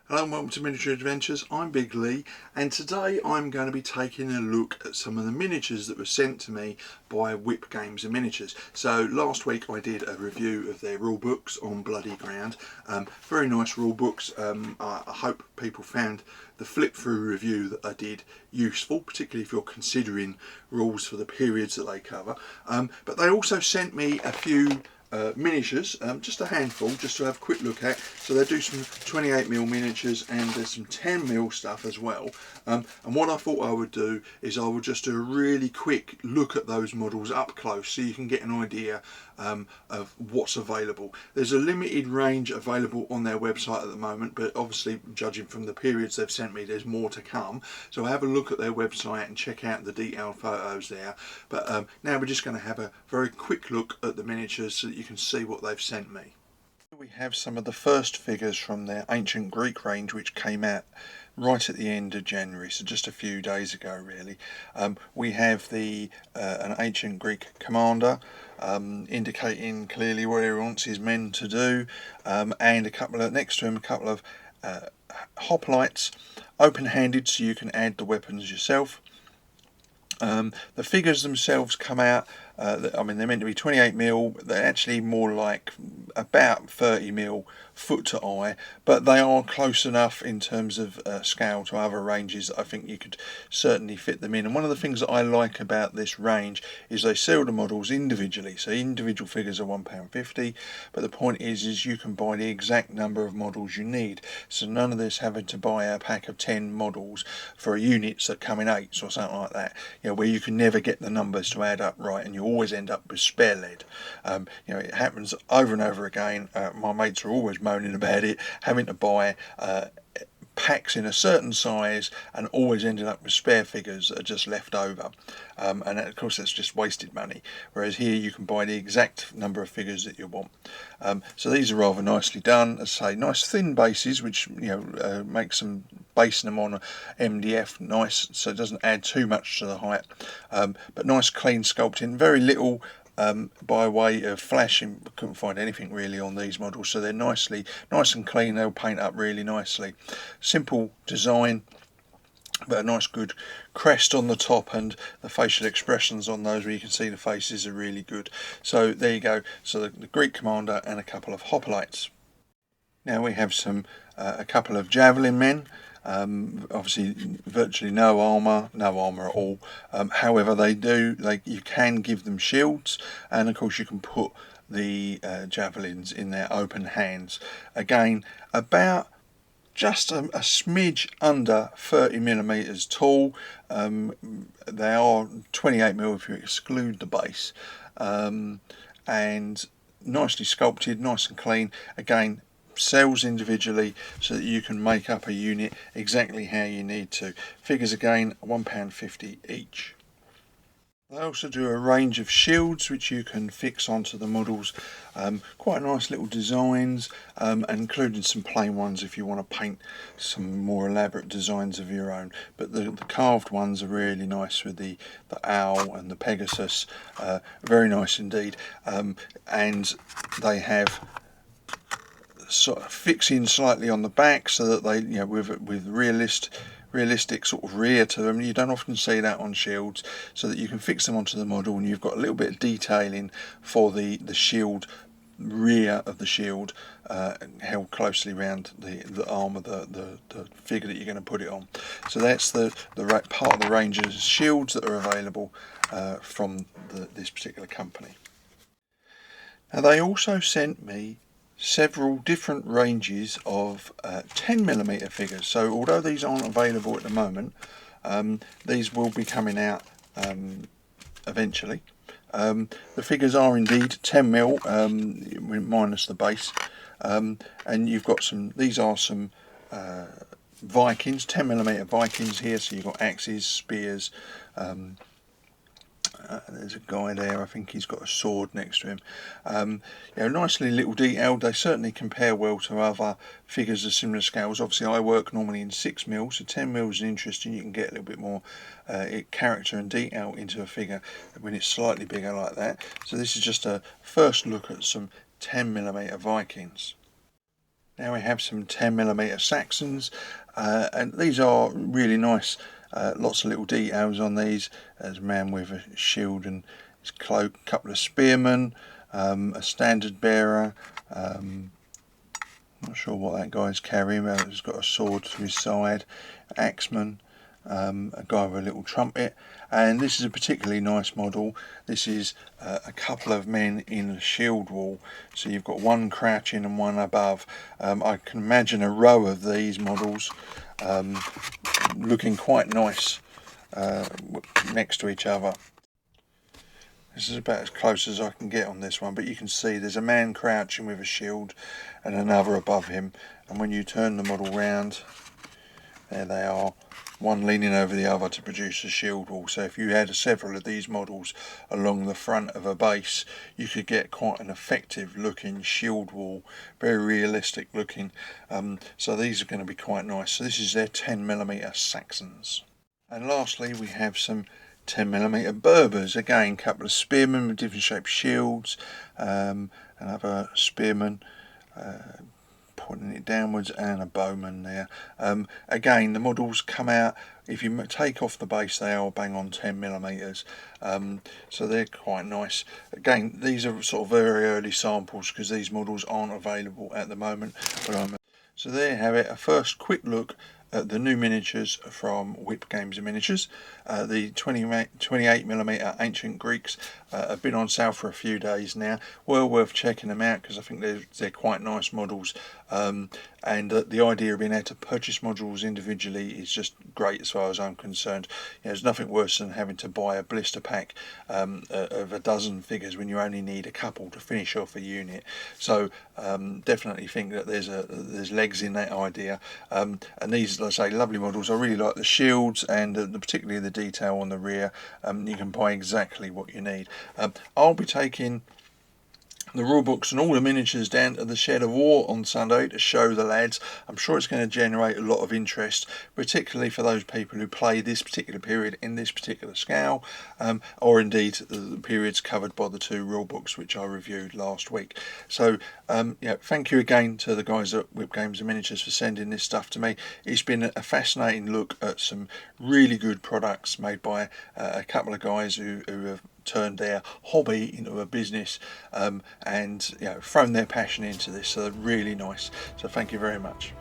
Hello and welcome to Miniature Adventures. I'm Big Lee, and today I'm going to be taking a look at some of the miniatures that were sent to me by WiP Games and Miniatures. So last week I did a review of their rule books on Bloody Ground. Very nice rule books. I hope people found the flip through review that I did useful, particularly if you're considering rules for the periods that they cover. But they also sent me a few miniatures, just a handful, just to have a quick look at. So they do some 28mm miniatures and there's some 10mm stuff as well. And what I thought I would do is I would just do a really quick look at those models up close so you can get an idea of what's available. There's a limited range available on their website at the moment, but obviously judging from the periods they've sent me, there's more to come. So have a look at their website and check out the detailed photos there. But now we're just going to have a very quick look at the miniatures so that you can see what they've sent me. We have some of the first figures from their ancient Greek range, which came out right at the end of January, so just a few days ago really. We have an ancient Greek commander, indicating clearly what he wants his men to do, and a couple of, next to him, a couple of hoplites, open-handed, so you can add the weapons yourself. The figures themselves come out, I mean, they're meant to be 28mm, they're actually more like about 30mm foot to eye, but they are close enough in terms of scale to other ranges that I think you could certainly fit them in. And one of the things that I like about this range is they sell the models individually, so individual figures are £1.50, but the point is you can buy the exact number of models you need, so none of this having to buy a pack of 10 models for units that come in 8s or something like that, you know, where you can never get the numbers to add up right and you always end up with spare lead. You know, it happens over and over again. My mates are always moaning about it, having to buy packs in a certain size and always ending up with spare figures that are just left over, and of course that's just wasted money, whereas here you can buy the exact number of figures that you want. So these are rather nicely done, as I say, nice thin bases, which, you know, makes them basing them on MDF nice, so it doesn't add too much to the height, but nice clean sculpting, very little by way of flashing. Couldn't find anything really on these models, so they're nice and clean. They'll paint up really nicely. Simple design, but a nice good crest on the top, and the facial expressions on those, where you can see the faces, are really good. So there you go. So the Greek commander and a couple of hoplites. Now we have a couple of Javelin Men. Obviously virtually no armour at all. However, you can give them shields, and of course you can put the javelins in their open hands. Again, about just a smidge under 30mm tall. They are 28mm if you exclude the base, and nicely sculpted, nice and clean. Again, sells individually so that you can make up a unit exactly how you need to. Figures again £1.50 each. They also do a range of shields which you can fix onto the models. Quite nice little designs, including some plain ones if you want to paint some more elaborate designs of your own. But the carved ones are really nice, with the owl and the Pegasus, very nice indeed. And they have sort of fixing slightly on the back, so that they, you know, with realistic sort of rear to them. You don't often see that on shields, so that you can fix them onto the model, and you've got a little bit of detailing for the shield, rear of the shield, held closely around the arm of the figure that you're going to put it on. So that's the part of the range of shields that are available from this particular company. Now they also sent me several different ranges of 10mm figures. So although these aren't available at the moment, these will be coming out eventually. The figures are indeed 10mm, minus the base, and you've got these are some Vikings, 10mm Vikings here, so you've got axes, spears. There's a guy there, I think he's got a sword next to him. You know, nicely little detailed. They certainly compare well to other figures of similar scales. Obviously I work normally in 6mm, so 10mm is interesting. You can get a little bit more character and detail into a figure when it's slightly bigger like that. So this is just a first look at some 10mm Vikings. Now we have some 10mm Saxons, and these are really nice. Lots of little details on these. There's a man with a shield and his cloak, a couple of spearmen, a standard bearer. Not sure what that guy's carrying, but he's got a sword to his side, axeman, a guy with a little trumpet, and this is a particularly nice model. This is a couple of men in a shield wall, so you've got one crouching and one above. I can imagine a row of these models looking quite nice next to each other. This is about as close as I can get on this one, but you can see there's a man crouching with a shield and another above him, and when you turn the model round, there they are, one leaning over the other to produce a shield wall. So if you had several of these models along the front of a base, you could get quite an effective looking shield wall, very realistic looking. So these are going to be quite nice. So this is their 10mm Saxons. And lastly we have some 10mm Berbers. Again, a couple of spearmen with different shaped shields, another spearman pointing it downwards, and a bowman there. Again, the models come out, if you take off the base, they are bang on 10mm, so they're quite nice. Again, these are sort of very early samples because these models aren't available at the moment. So there you have it, a first quick look at the new miniatures from WiP Games and Miniatures. The 28mm Ancient Greeks have been on sale for a few days now. Well worth checking them out because I think they're quite nice models, and the idea of being able to purchase modules individually is just great as far as I'm concerned. There's nothing worse than having to buy a blister pack of a dozen figures when you only need a couple to finish off a unit. So definitely think that there's legs in that idea, and these, like I say, lovely models. I really like the shields and particularly the detail on the rear. You can buy exactly what you need. I'll be taking the rule books and all the miniatures down to the Shed of War on Sunday to show the lads. I'm sure it's going to generate a lot of interest, particularly for those people who play this particular period in this particular scale, or indeed the periods covered by the two rule books which I reviewed last week. So yeah, thank you again to the guys at WiP Games and Miniatures for sending this stuff to me. It's been a fascinating look at some really good products made by a couple of guys who have turned their hobby into a business, and thrown their passion into this. So they're really nice. So thank you very much.